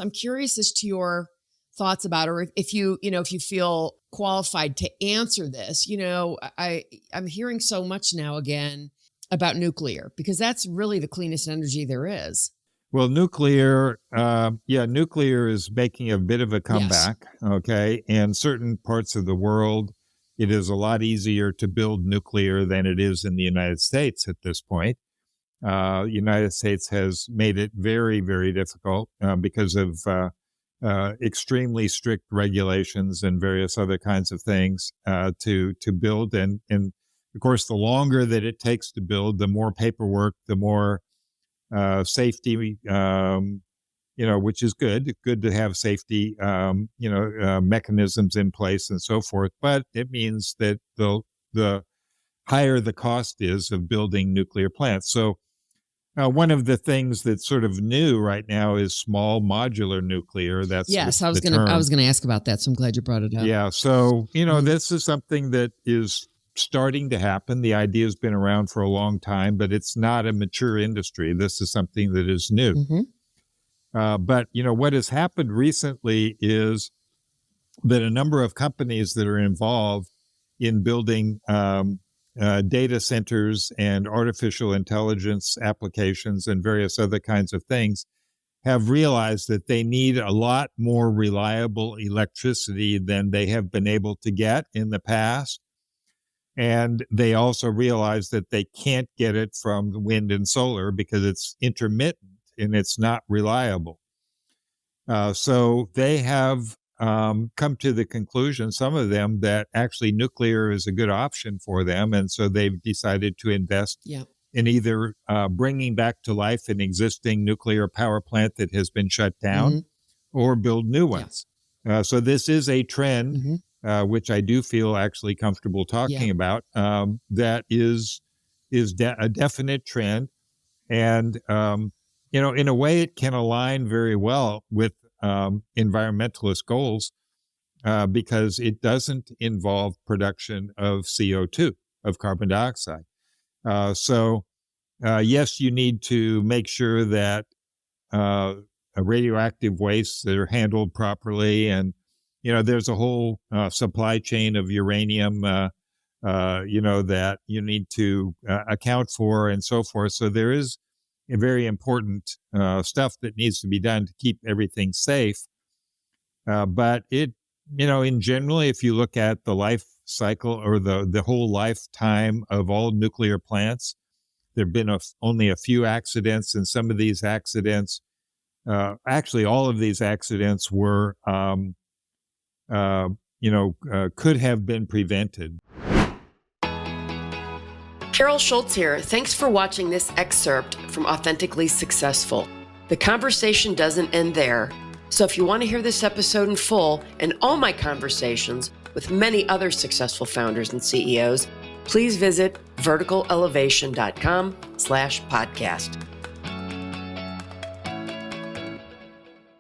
I'm curious as to your thoughts about, or if you feel qualified to answer this. I'm hearing so much now again about nuclear, because that's really the cleanest energy there is. Well, nuclear is making a bit of a comeback, okay? In certain parts of the world, it is a lot easier to build nuclear than it is in the United States at this point. United States has made it very, very difficult because of extremely strict regulations and various other kinds of things to build. And of course, the longer that it takes to build, the more paperwork, the more safety, which is good. Good to have safety, mechanisms in place and so forth. But it means that the higher the cost is of building nuclear plants. So one of the things that's sort of new right now is small modular nuclear. That's I was going to ask about that. So I'm glad you brought it up. Yeah. So this is something that is starting to happen. The idea has been around for a long time, but it's not a mature industry. This is something that is new. Mm-hmm. But what has happened recently is that a number of companies that are involved in building data centers and artificial intelligence applications and various other kinds of things have realized that they need a lot more reliable electricity than they have been able to get in the past. And they also realize that they can't get it from wind and solar because it's intermittent and it's not reliable. So they have come to the conclusion, some of them, that actually nuclear is a good option for them. And so they've decided to invest in either bringing back to life an existing nuclear power plant that has been shut down or build new ones. So this is a trend, which I do feel actually comfortable talking about, that is a definite trend. And, in a way, it can align very well with environmentalist goals because it doesn't involve production of CO2, of carbon dioxide. So yes, you need to make sure that radioactive wastes that are handled properly, and there's a whole supply chain of uranium, that you need to account for and so forth. So there is a very important stuff that needs to be done to keep everything safe. But it, in general, if you look at the life cycle or the whole lifetime of all nuclear plants, there have been only a few accidents, and some of these accidents, actually all of these accidents were, could have been prevented. Carol Schultz here. Thanks for watching this excerpt from Authentically Successful. The conversation doesn't end there. So if you want to hear this episode in full and all my conversations with many other successful founders and CEOs, please visit verticalelevation.com/podcast.